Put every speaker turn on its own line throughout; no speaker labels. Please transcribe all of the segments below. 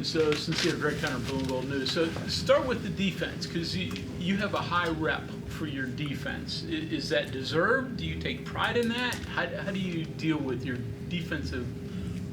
So, Sincere, Greg Hunter, Blue and Gold News. So, start with the defense, because you have a high rep for your defense. Is that deserved? Do you take pride in that? How do you deal with your defensive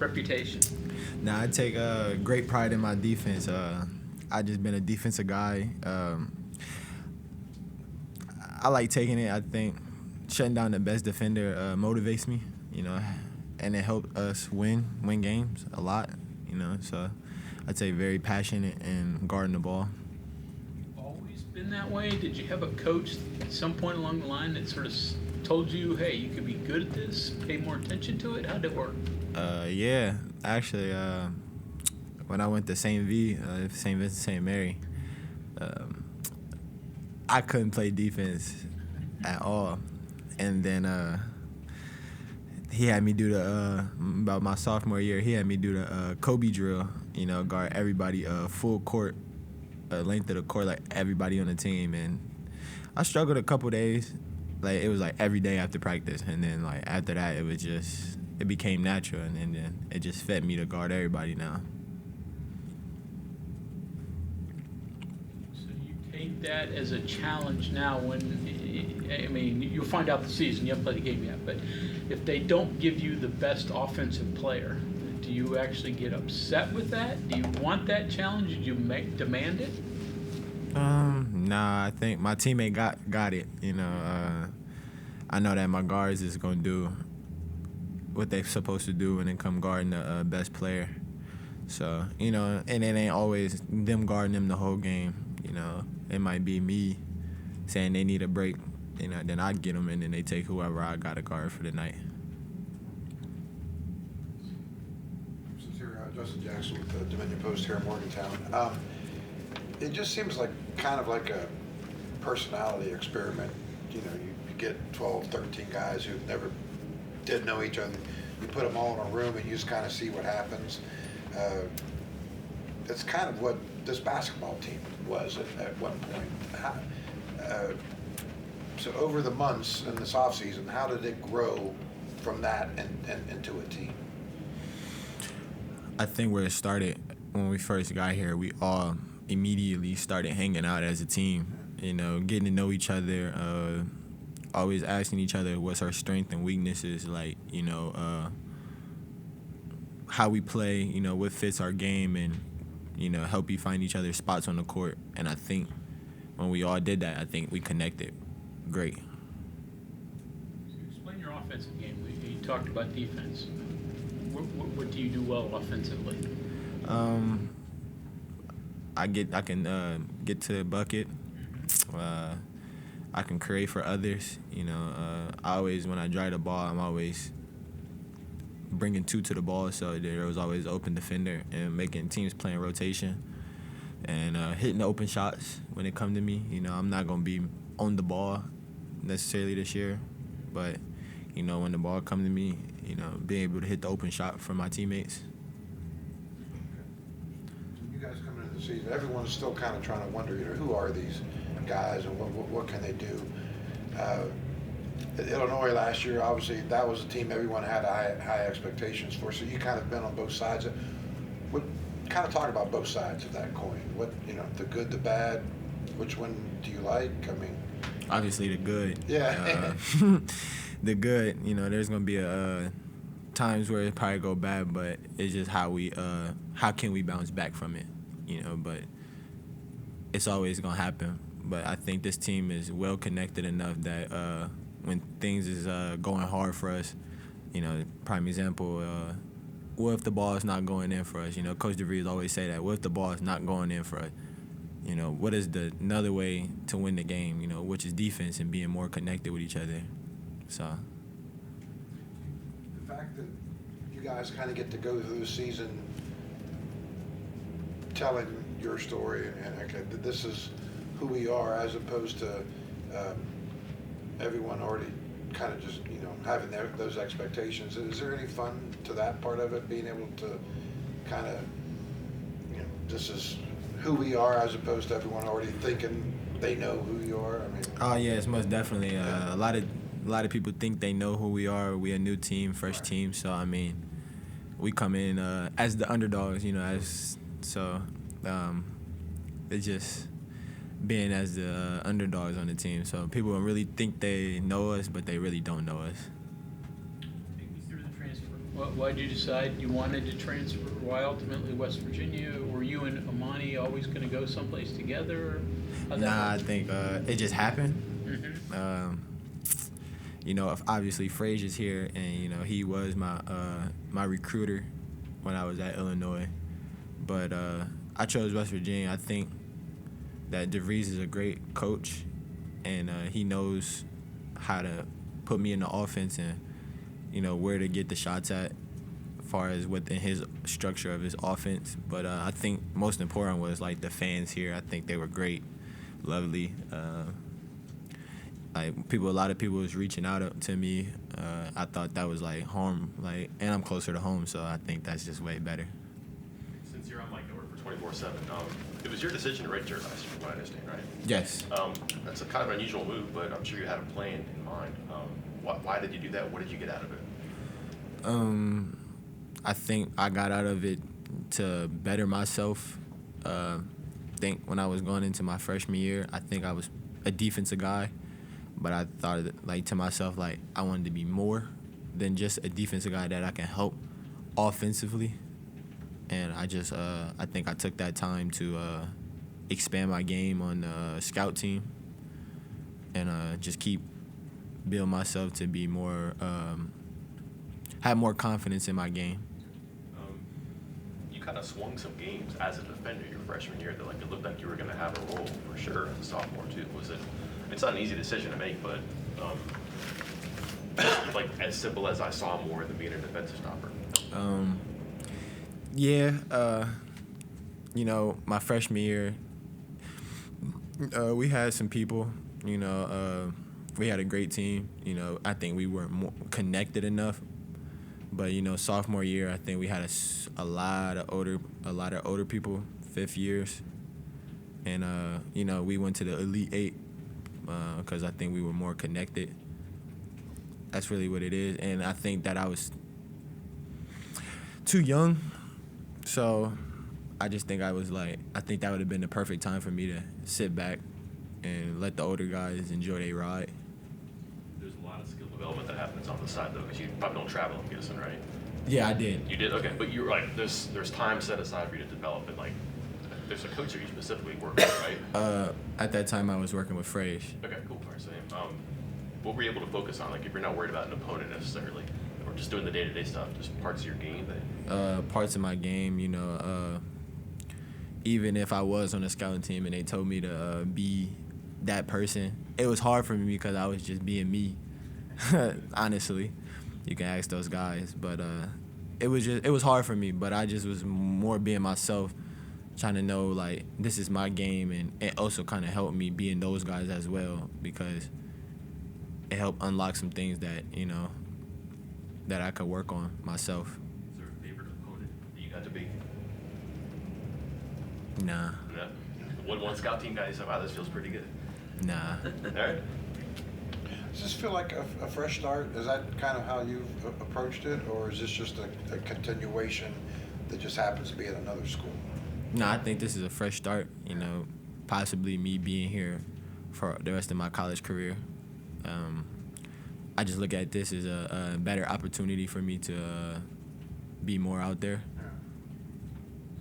reputation?
Nah, I take great pride in my defense. I just been a defensive guy. I like taking it. I think shutting down the best defender motivates me, and it helped us win games a lot, So I'd say very passionate in guarding the ball.
Always been that way? Did you have a coach at some point along the line that sort of told you, hey, you could be good at this, pay more attention to it? How'd it work?
Yeah, actually, when I went to St. Vincent St. Mary, I couldn't play defense at all. And then he had me do about my sophomore year, he had me do the Kobe drill, guard everybody full court, length of the court, like everybody on the team. And I struggled a couple days. Like, it was like every day after practice. And then, like, after that, it became natural. And then it just fed me to guard everybody now.
Take that as a challenge now you'll find out the season, you haven't played the game yet, but if they don't give you the best offensive player, do you actually get upset with that? Do you want that challenge? Do you demand it?
Nah, I think my teammate got it. I know that my guards is going to do what they're supposed to do when they come guarding the best player. So, and it ain't always them guarding them the whole game. It might be me saying they need a break, then I get them, and then they take whoever I got to guard for the night.
Sincere, Justin Jackson with the Dominion Post here in Morgantown. It just seems like kind of like a personality experiment. You get 12, 13 guys who never did know each other. You put them all in a room and you just kind of see what happens. That's kind of what this basketball team was at one point. So over the months in this offseason, how did it grow from that and into a team?
I think where it started, when we first got here, we all immediately started hanging out as a team, getting to know each other, always asking each other what's our strength and weaknesses, like, how we play, what fits our game, and help you find each other's spots on the court. And I think when we all did that, I think we connected great.
So explain your offensive game. You talked about defense. What do you do well offensively?
I can get to the bucket. I can create for others. I always, when I drive the ball, I'm always bringing two to the ball, so there was always an open defender, and making teams play in rotation, and hitting the open shots when it come to me. I'm not going to be on the ball necessarily this year, but, when the ball come to me, being able to hit the open shot for my teammates.
You guys coming into the season, everyone's still kind of trying to wonder, who are these guys and what can they do? At Illinois last year, obviously, that was a team everyone had high expectations for. So you kind of been on both sides. What kind of talk about both sides of that coin? What the good, the bad. Which one do you like?
Obviously the good.
Yeah.
The good. There's gonna be times where it probably go bad, but it's just how can we bounce back from it? But it's always gonna happen. But I think this team is well connected enough that when things is going hard for us, prime example, what if the ball is not going in for us? Coach DeVries always say that. What if the ball is not going in for us? What is another way to win the game? Which is defense and being more connected with each other. So
the fact that you guys kind of get to go through the season telling your story and okay, this is who we are, as opposed to everyone already kind of just having those expectations. Is there any fun to that part of it, being able to kind of this is who we are, as opposed to everyone already thinking they know who you are?
Oh yeah, it's most definitely a lot of people think they know who we are. We a new team, fresh team, so we come in as the underdogs, as So it's just being as the underdogs on the team. So people really think they know us, but they really don't know us.
Take me through the transfer. Why did you decide you wanted to transfer? Why ultimately West Virginia? Were you and Amani always going to go someplace together?
Nah, I think it just happened.
Mm-hmm.
Obviously Frazier's here, and he was my recruiter when I was at Illinois. But I chose West Virginia. I think that DeVries is a great coach, and he knows how to put me in the offense and where to get the shots at, as far as within his structure of his offense. But I think most important was like the fans here. I think they were great, lovely. A lot of people was reaching out to me. I thought that was like home, and I'm closer to home, so I think that's just way better.
Since you're on Mike Nowhere for 24/7, it was your decision to redshirt last year, from what I understand, right?
Yes.
That's a kind of an unusual move, but I'm sure you had a plan in mind. Why did you do that? What did you get out of it?
I think I got out of it to better myself. I think when I was going into my freshman year, I think I was a defensive guy, but I thought to myself, I wanted to be more than just a defensive guy that I can help offensively. And I think I took that time to expand my game on the scout team and just keep build myself to be more, have more confidence in my game.
You kind of swung some games as a defender your freshman year. That it looked like you were going to have a role for sure as a sophomore too. It's not an easy decision to make, but as simple as I saw more than being a defensive stopper.
My freshman year, we had some people, we had a great team. I think we weren't more connected enough. But, sophomore year, I think we had a lot of older people, fifth years. And, we went to the Elite Eight because I think we were more connected. That's really what it is. And I think that I was too young. So I just think I think that would have been the perfect time for me to sit back and let the older guys enjoy their ride.
There's a lot of skill development that happens on the side, though, because you probably don't travel, I'm guessing, right?
Yeah, I did.
You did? Okay. But you're there's time set aside for you to develop it. There's a coach that you specifically work with, right?
At that time, I was working with Frage.
Okay, cool. All right, so, what were you able to focus on? If you're not worried about an opponent necessarily, or just doing the day-to-day stuff, just parts of your game?
Parts of my game, even if I was on a scouting team and they told me to be that person, it was hard for me because I was just being me. Honestly, you can ask those guys, but it was hard for me. But I just was more being myself, trying to know this is my game, and it also kind of helped me being those guys as well because it helped unlock some things that that I could work on myself.
Is there a favorite opponent that you got to beat?
Nah.
No. One scout team guy said, "Wow, this feels pretty good."
Nah.
All right.
Does this feel like a fresh start? Is that kind of how you've approached it, or is this just a continuation that just happens to be at another school?
No, I think this is a fresh start. Possibly me being here for the rest of my college career. I just look at this as a better opportunity for me to be more out there.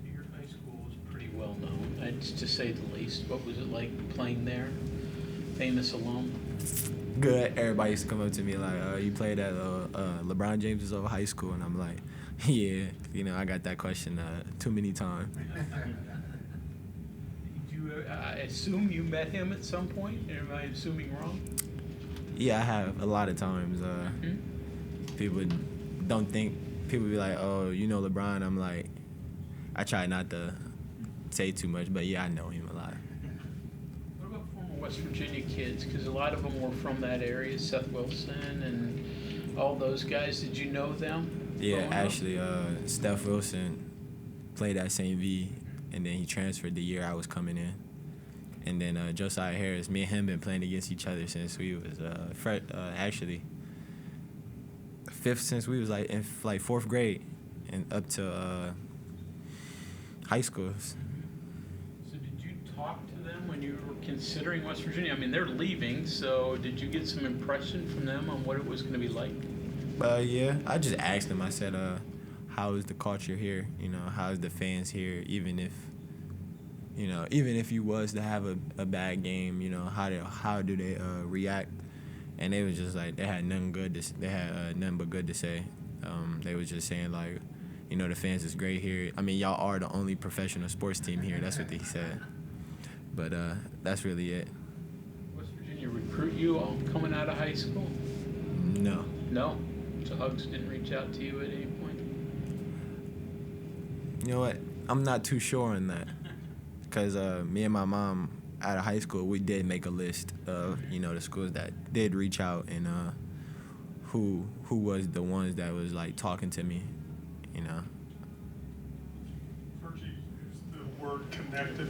Your high school was pretty well known, to say the least. What was it like playing there? Famous alum?
Good. Everybody used to come up to me you played at LeBron James' old high school, and I'm like, yeah. I got that question too many times.
I assume you met him at some point? Am I assuming wrong?
Yeah, I have a lot of times. People don't think. People be like, "Oh, you know LeBron." I'm like, I try not to say too much, but yeah, I know him a lot.
What about former West Virginia kids? Because a lot of them were from that area. Seth Wilson and all those guys. Did you know them?
Yeah, actually, Steph Wilson played at St. V, and then he transferred the year I was coming in. And then Sencire Harris, me and him been playing against each other since we was actually since we was in fourth grade, and up to high schools.
So did you talk to them when you were considering West Virginia? I mean, they're leaving, so did you get some impression from them on what it was going to be like?
Yeah, I just asked them. I said, how is the culture here? You know, how's the fans here? Even if you was to have a bad game, you know, how do they react? And they was just like, they had nothing but good to say. They was just saying like, you know, the fans is great here. I mean, y'all are the only professional sports team here. That's what they said. But that's really it.
West Virginia recruit you all coming out of high school?
No.
No. So Hugs didn't reach out to you at any point?
You know what? I'm not too sure on that. Because me and my mom out of high school, we did make a list of, you know, the schools that did reach out and who was the ones that was like talking to me, you know.
Virgie used the word connected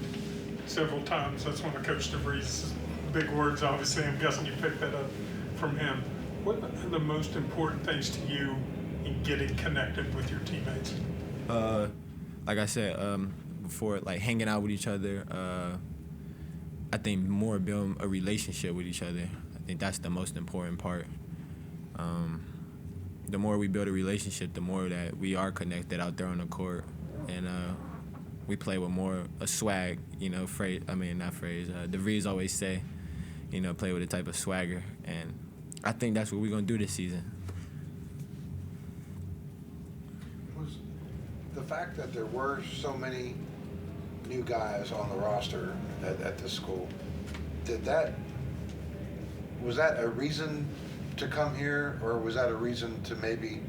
several times. That's one of Coach DeVries' big words, obviously. I'm guessing you picked that up from him. What are the most important things to you in getting connected with your teammates?
Like I said, before, like hanging out with each other, I think more building a relationship with each other. I think that's the most important part. The more we build a relationship, the more that we are connected out there on the court, and we play with more a swag, you know. DeVries always say, you know, play with a type of swagger, and I think that's what we're gonna do this season.
Was the fact that there were so many new guys on the roster at this school, was that a reason to come here, or was that a reason to maybe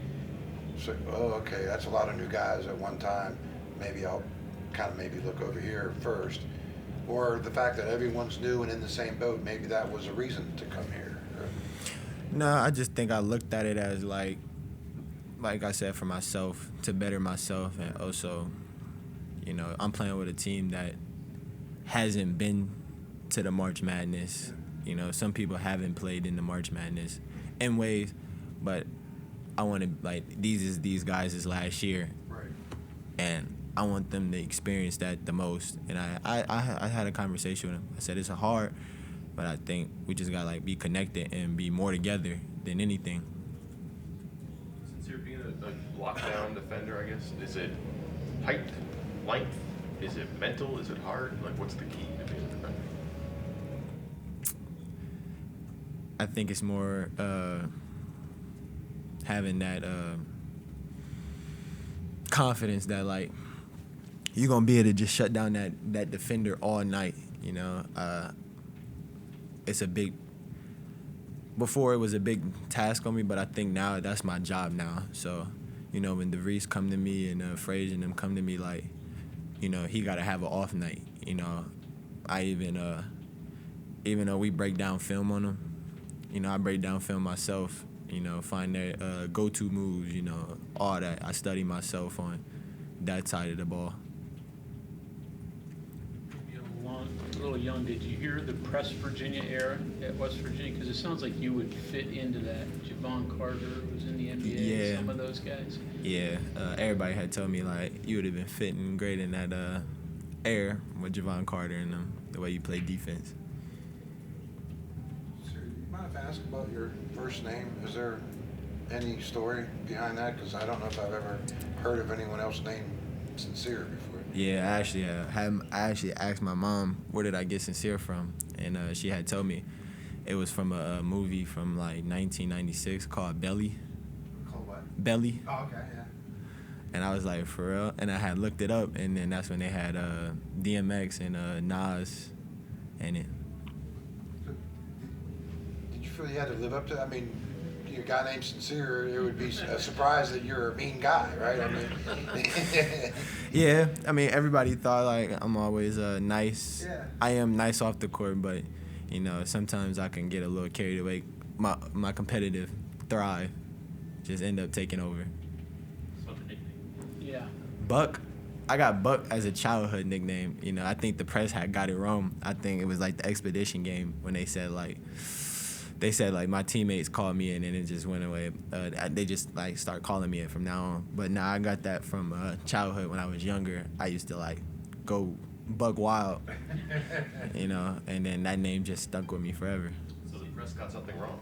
say, oh, okay, that's a lot of new guys at one time, maybe I'll kind of maybe look over here first, or the fact that everyone's new and in the same boat, maybe that was a reason to come here?
No, I just think I looked at it as like I said, for myself, to better myself, and also, you know, I'm playing with a team that hasn't been to the March Madness. You know, some people haven't played in the March Madness in ways, but I want to, like, these guys' last year.
Right.
And I want them to experience that the most. And I had a conversation with them. I said, it's hard, but I think we just got to, like, be connected and be more together than anything.
Since you're being a lockdown defender, I guess, is it height, length? Is it mental? Is it hard? Like, what's the key to being a defender?
I think it's more having that confidence that, like, you're going to be able to just shut down that defender all night, you know. It's a big – before it was a big task on me, but I think now that's my job now. So, you know, when DeVries come to me and Frazier and them come to me, like, you know, he got to have an off night, you know. I even though we break down film on him, you know, I break down film myself, you know, find their go-to moves, you know, all that. I study myself on that side of the ball.
You're a little young. Did you hear the Press Virginia era at West Virginia? Because it sounds like you would fit into that. Javon Carter was in the NBA,
Yeah.
some of those guys.
Yeah, everybody had told me, like, you would have been fitting great in that era with Javon Carter and them, the way you play defense.
So, you mind if I ask about your first name? Is there any story behind that? Because I don't know if I've ever heard of anyone else named Sencire before.
Yeah, I actually asked my mom, where did I get Sencire from? And she had told me it was from a movie from, like, 1996 called Belly.
Called what?
Belly.
Oh, okay, yeah.
And I was like, for real? And I had looked it up, and then that's when they had DMX and Nas in it.
So, did you feel you had to live up to that? I mean, your guy named Sencire, it would be a surprise that you're a mean guy, right? I mean,
Yeah, I mean, everybody thought, like, I'm always nice.
Yeah.
I am nice off the court, but, you know, sometimes I can get a little carried away. My competitive thrive just end up taking over.
Yeah.
Buck, I got Buck as a childhood nickname. You know, I think the press had got it wrong. I think it was like the expedition game when they said, like, they said like my teammates called me and then it just went away. They just like start calling me it from now on. But now I got that from childhood. When I was younger, I used to like go buck wild, you know, and then that name just stuck with me forever.
So the press got something wrong.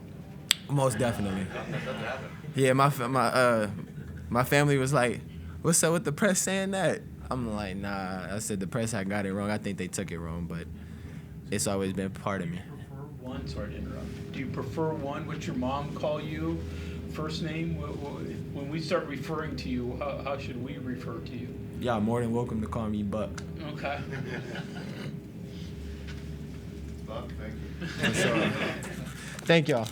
Most definitely.
That doesn't happen.
Yeah, my family was like, "What's up with the press saying that?" I'm like, "Nah." I said the press I got it wrong. I think they took it wrong, but it's always been part of me.
Prefer one? Sorry to interrupt. Do you prefer one? What's your mom call you? First name? When we start referring to you, how should we refer to you?
Y'all more than welcome to call me Buck.
Okay.
Bob, thank you.
For sure. Thank y'all.